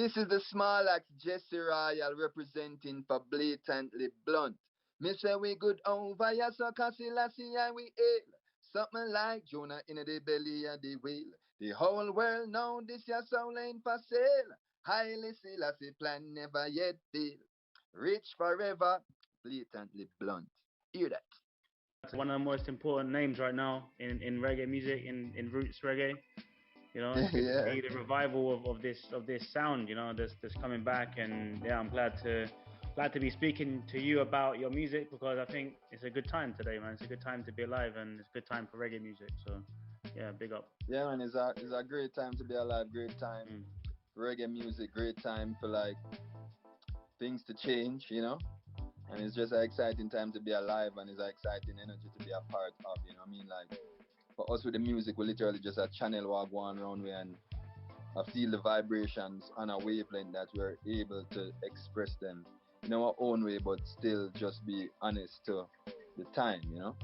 This is the small axe Jesse Royal representing for blatantly blunt. Me say we good over ya so Lassie and we hail. Something like Jonah in the belly of the whale. The whole world know this ya soul ain't for sale. Highly Selassie plan never yet fail. Rich forever, blatantly blunt. Hear that? That's one of the most important names right now in reggae music, in roots reggae. You know, it's good to Yeah. see the revival of this sound. You know, this coming back, and yeah, I'm glad to be speaking to you about your music because I think it's a good time today, man. It's a good time to be alive, and it's a good time for reggae music. So, yeah, big up. Yeah, man, it's a great time to be alive, great time Mm. for reggae music, great time for like things to change, you know? And it's just an exciting time to be alive and it's an exciting energy to be a part of, you know what I mean? Like for us with the music, we literally just a channel walk going around way and I feel the vibrations on a wavelength that we're able to express them in our own way, but still just be honest to the time, you know?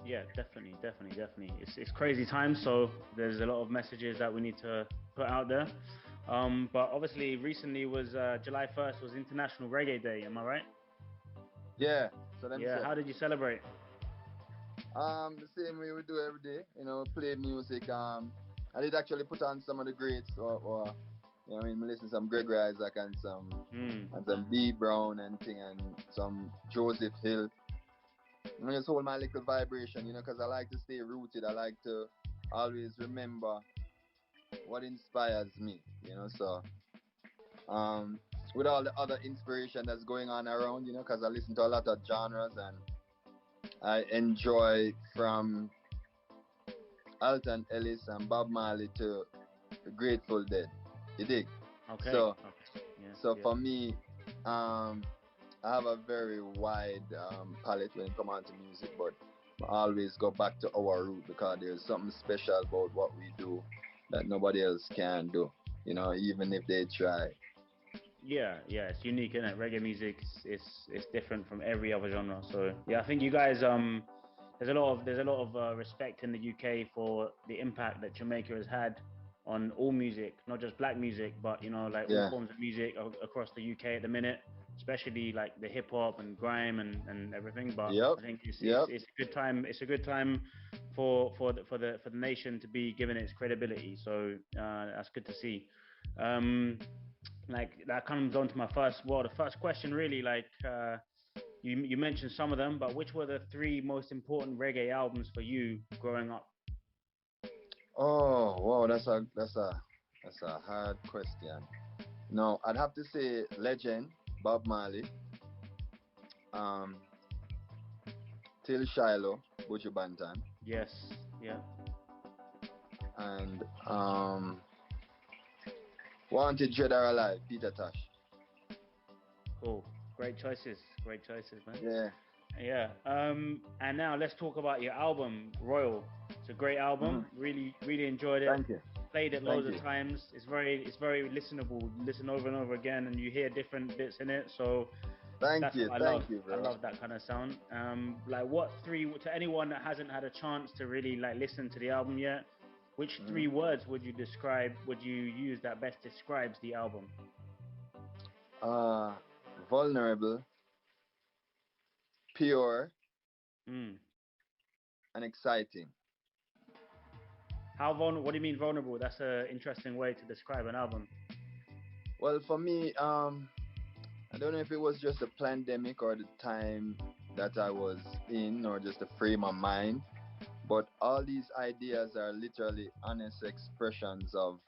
Yeah, definitely. It's crazy times, so there's a lot of messages that we need to put out there. But obviously, recently was July 1st was International Reggae Day. Am I right? Yeah, so let me Yeah. say, How did you celebrate? the same way we do every day, you know, play music. I did actually put on some of the greats, or you know, what I mean, listen to some Gregory Isaac Mm. and some B Brown and thing and some Joseph Hill. I just hold my little vibration, you know, because I like to stay rooted. I like to always remember what inspires me, you know. So, um, with all the other inspiration that's going on around, you know, because I listen to a lot of genres and I enjoy from Alton Ellis and Bob Marley to the Grateful Dead. You dig? Okay. So, Okay. so Yeah. for me, um, I have a very wide palette when it comes on to music, but I always go back to our root because there's something special about what we do that nobody else can do. You know, even if they try. Yeah. It's unique, isn't it? Reggae music is different from every other genre. So yeah, I think you guys there's a lot of respect in the UK for the impact that Jamaica has had on all music, not just black music, but you know like all Yeah. forms of music across the UK at the minute, especially like the hip hop and grime and everything. But Yep. I think it's, it's Yep. it's a good time. It's a good time for the nation to be given its credibility. So that's good to see. Um, like that comes on to the first question really you mentioned some of them, but which were the three most important reggae albums for you growing up? Oh, wow. That's a hard question. No, I'd have to say Legend, Bob Marley, um, Till Shiloh, Buju Banton, Yes. Yeah. and Wanted Dread or Alive, Peter Tosh. Cool. Great choices, man. Yeah. Yeah. And now let's talk about your album Royal. It's a great Hmm. album. Really enjoyed it. Thank you. Played it loads Thank of you. times. It's very listenable. Listen over and over again and you hear different bits in it. So Thank that's you. what I love. Thank you, I bro. love that kind of sound. Like what three to anyone that hasn't had a chance to really like listen to the album yet, which Hmm. three words would you use that best describes the album? Uh, Vulnerable, pure, Mm. and exciting. What do you mean vulnerable? That's an interesting way to describe an album. Well, for me, I don't know if it was just the pandemic or the time that I was in, or just the frame of mind, but all these ideas are literally honest expressions of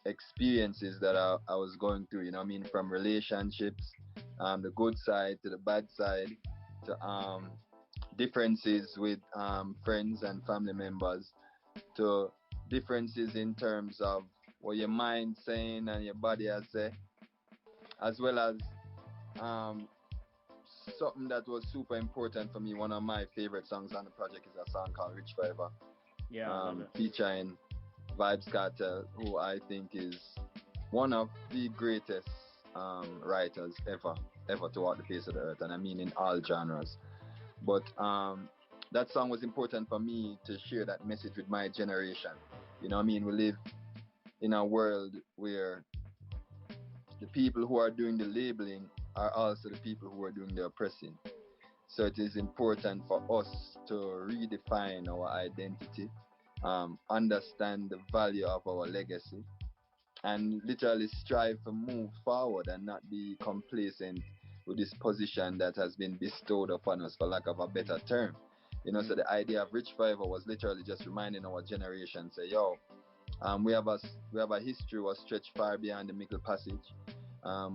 experiences that I was going through, you know what I mean? From relationships, the good side to the bad side, to differences with friends and family members, to differences in terms of what your mind saying and your body has said, as well as um, something that was super important for me. One of my favorite songs on the project is a song called Rich Forever, Yeah, I love it. featuring Vybz Kartel, who I think is one of the greatest writers ever to walk the face of the earth, and I mean in all genres. But that song was important for me to share that message with my generation. You know what I mean? We live in a world where the people who are doing the labeling are also the people who are doing the oppressing. So it is important for us to redefine our identity, understand the value of our legacy, and literally strive to move forward and not be complacent with this position that has been bestowed upon us, for lack of a better term. So the idea of Rich Forever was literally just reminding our generation, say, yo, we have a history was stretched far beyond the Middle Passage.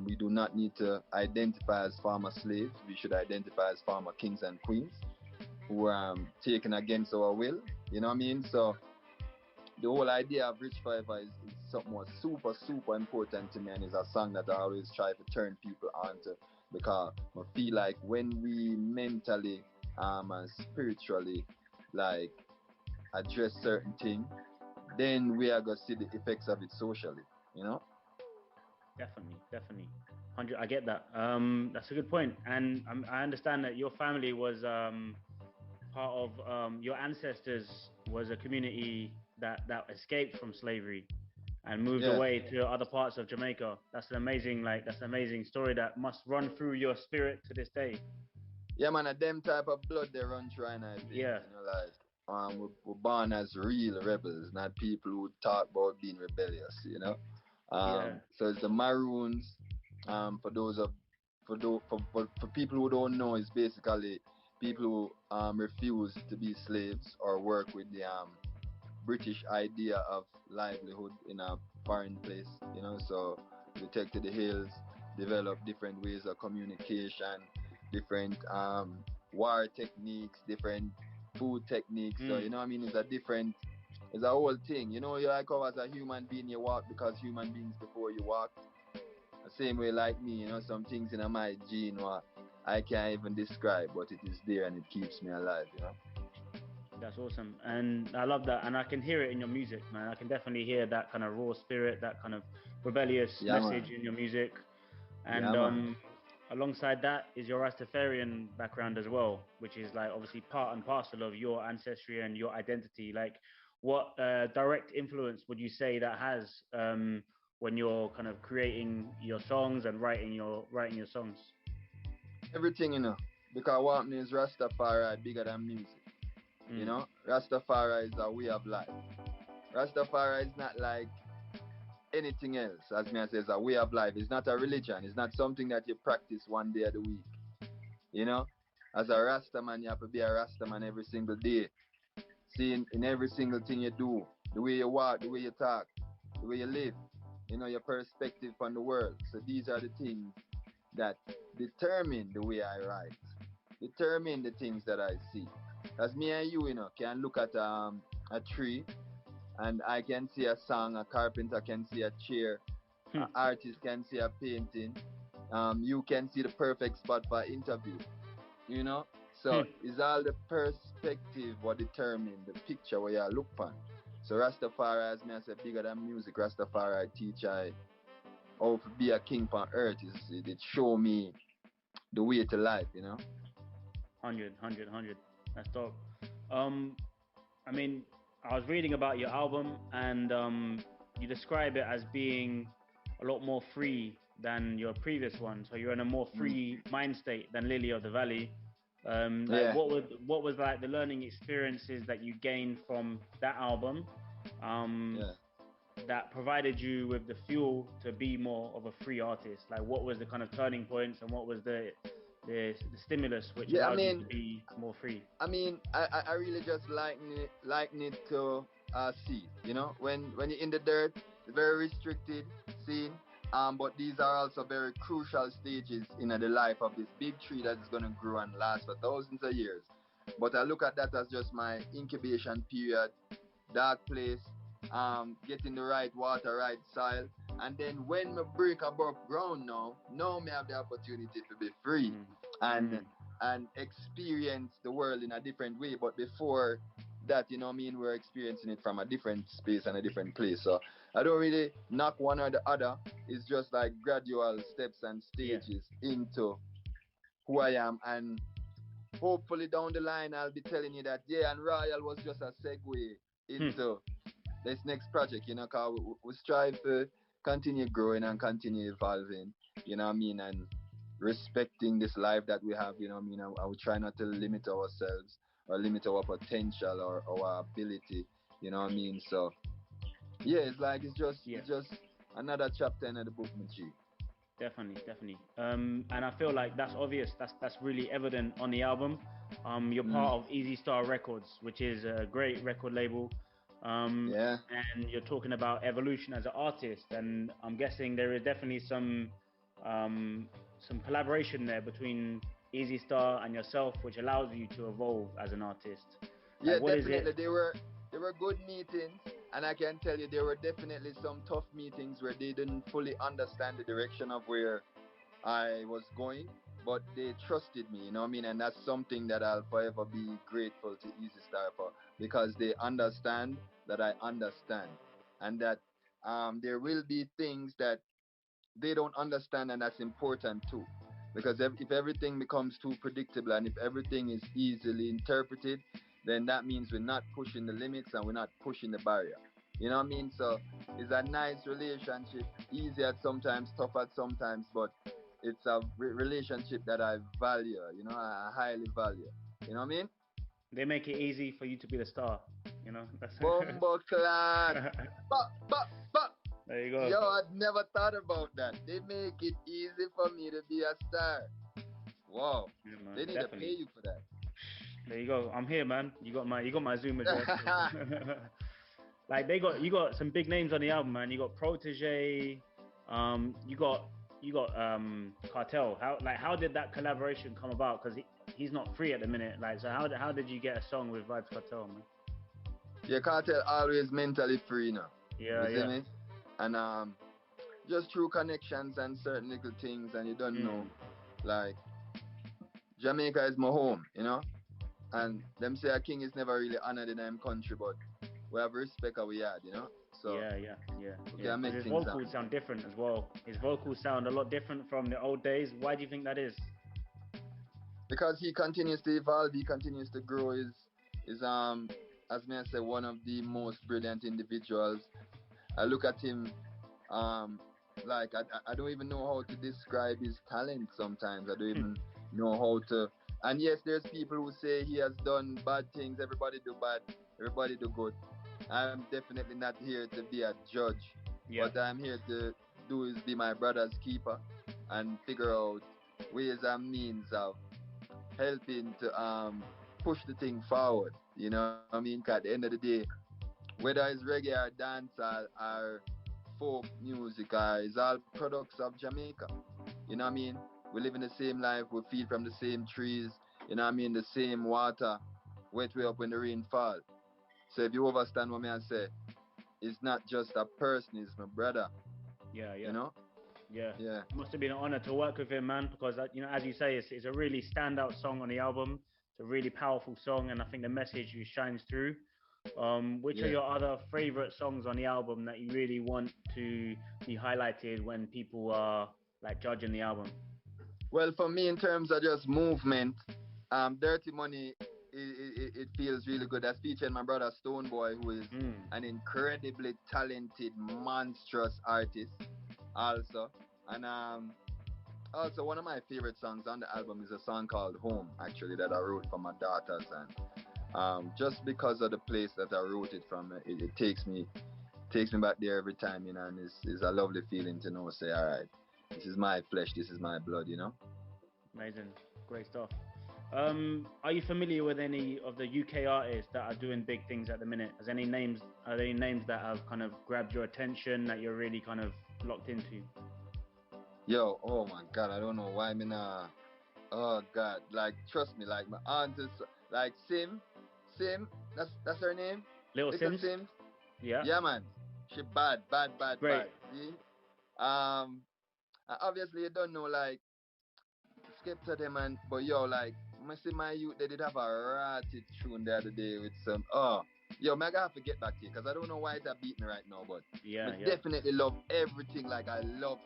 We do not need to identify as former slaves. We should identify as former kings and queens who were taken against our will. You know what I mean? So the whole idea of Rich Forever is something was super, super important to me, and is a song that I always try to turn people onto, because I feel like when we mentally and spiritually like address certain things, then we are gonna see the effects of it socially, you know? Definitely, definitely. 100, I get that. That's a good point. And I understand that your family was part of your ancestors was a community that escaped from slavery and moved Yeah. away to other parts of Jamaica. That's an amazing story that must run through your spirit to this day. Yeah, man, a them type of blood they run through in our veins, Yeah, like we're born as real rebels, not people who talk about being rebellious, yeah. So it's the Maroons. For those of for people who don't know, it's basically people who refuse to be slaves or work with the British idea of livelihood in a foreign place. So we take to the hills, develop different ways of communication, different war techniques, different food techniques. So Mm. what I mean, it's a whole thing. You like how as a human being you walk because human beings before you walk. The same way like me, some things in my gene what I can't even describe, but it is there and it keeps me alive. That's awesome, and I love that, and I can hear it in your music, man. I can definitely hear that kind of raw spirit, that kind of rebellious Yeah, man. message in your music. Yeah, And man. alongside that is your Rastafarian background as well, which is like obviously part and parcel of your ancestry and your identity. Like, what direct influence would you say that has when you're kind of creating your songs and writing your songs? Everything, because what me is Rastafari bigger than music. Mm, Rastafari is a way of life. Rastafari is not like anything else. As me I say, it's a way of life. It's not a religion. It's not something that you practice one day of the week. You know, as a Rasta man, you have to be a Rasta man every single day. See, in every single thing you do, the way you walk, the way you talk, the way you live, your perspective on the world. So these are the things that determine the way I write, determine the things that I see. As me and you, can look at a tree and I can see a song, a carpenter can see a chair, an hmm, artist can see a painting, you can see the perfect spot for interview, you know. So hmm. it's all the perspective what determine the picture where you look upon. So Rastafari, as me I said, bigger than music. Rastafari teach I how to be a king on earth. It show me the way to life. 100. That's dope. Um, I mean, I was reading about your album, and you describe it as being a lot more free than your previous one. So you're in a more Mm. free mind state than Lily of the Valley. Like, Yeah, what was like the learning experiences that you gained from that album, um, yeah. that provided you with the fuel to be more of a free artist? Like, what was the kind of turning points, and what was the stimulus which Yeah, I allowed you to mean, be more free? I really just liken it to a seed. When you're in the dirt, it's very restricted scene. But these are also very crucial stages in the life of this big tree that is gonna grow and last for thousands of years. But I look at that as just my incubation period, dark place, getting the right water, right soil, and then when me break above ground now me have the opportunity to be free Mm, and mm, and experience the world in a different way. But before that, what I mean, we're experiencing it from a different space and a different place. So I don't really knock one or the other. It's just like gradual steps and yeah. stages into who I am, and hopefully down the line I'll be telling you that yeah, and Royal was just a segue Hmm. into this next project, cause we strive to continue growing and continue evolving, you know what I mean, and respecting this life that we have, you know what I mean. I would try not to limit ourselves or limit our potential or our ability, you know what I mean. So yeah, it's like Yeah. it's just another chapter in the book, my G. Definitely, definitely. And I feel like that's obvious. That's really evident on the album. You're Mm, part of Easy Star Records, which is a great record label. Um, yeah. and you're talking about evolution as an artist, and I'm guessing there is definitely um, some collaboration there between Easy Star and yourself, which allows you to evolve as an artist. Yeah, Like, what is definitely. it? They were good meetings, and I can tell you there were definitely some tough meetings where they didn't fully understand the direction of where I was going, but they trusted me. You know what I mean? And that's something that I'll forever be grateful to Easy Star for, because they understand that I understand, and that there will be things that they don't understand, and that's important too. Because if everything becomes too predictable and if everything is easily interpreted, then that means we're not pushing the limits and we're not pushing the barrier. You know what I mean? So it's a nice relationship, easy at sometimes, tough at sometimes, but it's a relationship that I value, you know, I highly value. You know what I mean? They make it easy for you to be the star. You know, that's Bumbo clan. But, but, there you go. yo, I'd never thought about that. They make it easy for me to be a star. Wow. Yeah, man, They need to pay definitely. you for that. There you go. I'm here, man. You got my Zoom address. Like you got some big names on the album, man. You got Protege, you got Cartel. How did that collaboration come about? Because he's not free at the minute. Like, so how did you get a song with Vybz Kartel, man? Your cartel always mentally free now. Yeah, You see yeah. me? And just through connections and certain little things, and you don't know. Mm. Like, Jamaica is my home, you know? And them say a king is never really honored in them country, but we have respect how we had, you know? So Yeah, yeah, yeah, we yeah. can Because make his things vocals happen. sound different as well. His vocals sound a lot different from the old days. Why do you think that is? Because he continues to evolve, he continues to grow. Is as may I say, one of the most brilliant individuals. I look at him, um, like I don't even know how to describe his talent. Sometimes I don't even know how to. And yes, there's people who say he has done bad things. Everybody do bad. Everybody do good. I'm definitely not here to be a judge. Yeah. What I'm here to do is be my brother's keeper and figure out ways and means of helping to push the thing forward. You know what I mean? 'Cause at the end of the day, whether it's reggae or dancehall or folk music, it's all products of Jamaica. You know what I mean? We live in the same life, we feed from the same trees, you know what I mean? The same water, wet way up when the rain fall. So if you understand what I say, it's not just a person, it's my brother, Yeah, you yeah. know? Yeah, Yeah. it must have been an honor to work with him, man. Because you know, as you say, it's a really standout song on the album. It's a really powerful song, and I think the message shines through. Which are Yeah. your other favorite songs on the album that you really want to be highlighted when people are like judging the album? Well, for me, in terms of just movement, Dirty Money, it feels really good. That's featuring my brother Stonebwoy, who is Mm. an incredibly talented, monstrous artist, also. And also, one of my favorite songs on the album is a song called Home, actually, that I wrote for my daughters. And just because of the place that I wrote it from, it takes me back there every time, you know, and it's a lovely feeling to know, say, all right, this is my flesh, this is my blood, you know. Amazing, great stuff. Are you familiar with any of the UK artists that are doing big things at the minute? Are there any names that have kind of grabbed your attention that you're really kind of locked into? Yo, oh my God, I don't know why me nah. Oh God, like trust me, like my aunt is like Sim. That's her name. Little Little Sims? Sims. Yeah, Yeah, man. She bad, bad, bad, great. bad. See. Obviously you don't know like Skepta them and but yo like I see my youth they did have a ratty tune the other day with some yo me I have to get back to you because I don't know why it's a beat me right now but Yeah, I yeah. definitely love everything like I love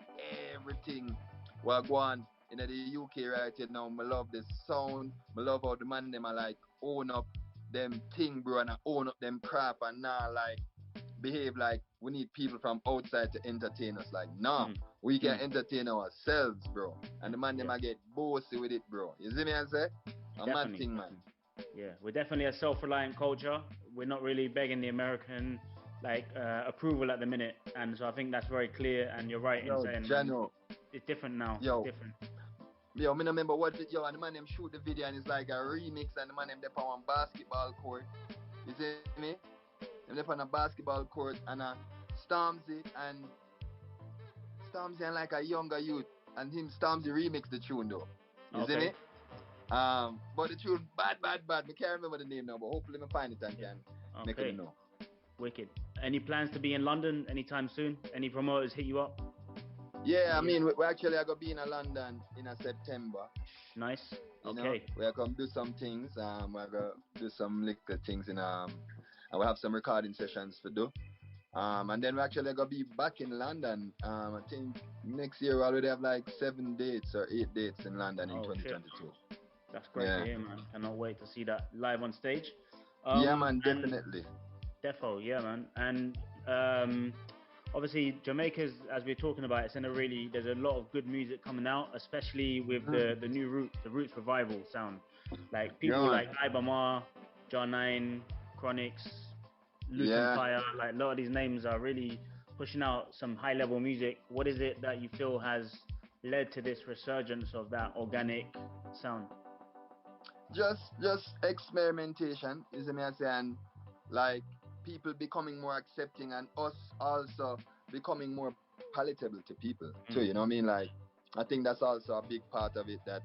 everything what go on in the UK right here now. I love the sound, I love how the man them are like own up them thing bro and I own up them crap and now like behave like we need people from outside to entertain us. Like, nah, Mm. we can entertain ourselves, bro. And the man them Yeah. I get bossy with it, bro. You see me I say? A mad Definitely, thing, man. definitely. Yeah, we're definitely a self-reliant culture. We're not really begging the American approval at the minute, and so I think that's very clear. And you're right in Yo, saying, man, Jano, it's different now. It's yo, different. yo, me no remember what video and the man them shoot the video and it's like a remix and the man them there on one basketball court. You see me? Them there on a basketball court and Stormzy and Stormzy and like a younger youth and him Stormzy remix the tune though. You see Okay. me? But the tune bad. Me can't remember the name now, but hopefully me find it and can make Okay. it know. Wicked. Any plans to be in London anytime soon? Any promoters hit you up? Yeah, I mean we actually are gonna be in London in September. Nice. You know, Okay. we are gonna do some things. We're gonna do some little things and we have some recording sessions to do. And then we're actually gonna be back in London. I think next year we already have like 7 dates or 8 dates in London in Oh, shit. 2022. That's great to hear, man. Cannot wait to see that live on stage. Yeah, man, and definitely. Defo, yeah, man. And obviously Jamaica's, as we're talking about, there's a lot of good music coming out, especially with the new the Roots revival sound. Like people Yeah, like Ibama, John 9, Chronix, Luton yeah. Fire, like a lot of these names are really pushing out some high level music. What is it that you feel has led to this resurgence of that organic sound? Just experimentation, is me I say, and like people becoming more accepting and us also becoming more palatable to people too. You know what I mean? Like I think that's also a big part of it that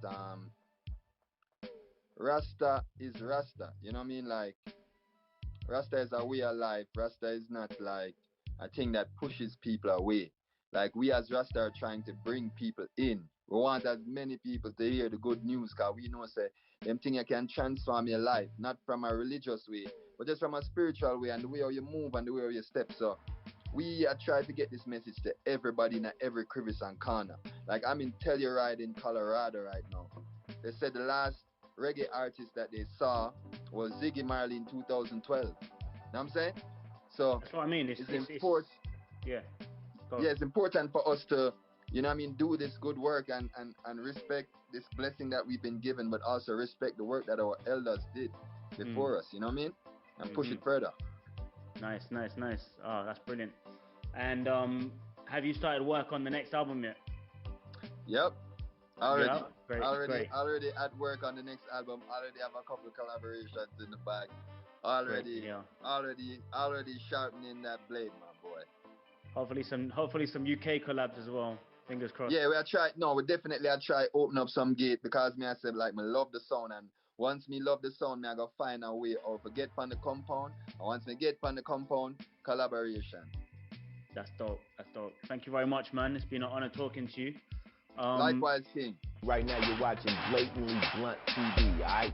Rasta is Rasta. You know what I mean? Like Rasta is a way of life. Rasta is not like a thing that pushes people away. Like we as Rasta are trying to bring people in. We want as many people to hear the good news because we know say them thing you can transform your life, not from a religious way, but just from a spiritual way and the way how you move and the way how you step. So we are trying to get this message to everybody in every crevice and corner. Like I'm in Telluride in Colorado right now. They said the last reggae artist that they saw was Ziggy Marley in 2012. You know what I'm saying? So That's what I mean. it's important. Yeah. Yeah, it's important for us to, you know what I mean, do this good work and respect this blessing that we've been given, but also respect the work that our elders did before us, you know what I mean? And push it further. Nice. Oh, that's brilliant. And have you started work on the next album yet? Yep. Already. Yeah, great. Already at work on the next album. Already have a couple of collaborations in the bag. Already sharpening that blade, my boy. Hopefully some UK collabs as well. Fingers crossed. Yeah, we definitely try open up some gate because me I said like me love the sound and once me love the sound me I go find a way or forget on the compound and once me get on the compound, collaboration. That's dope. Thank you very much, man. It's been an honor talking to you. Likewise, King. Right now you're watching Blatantly Blunt TV, alright?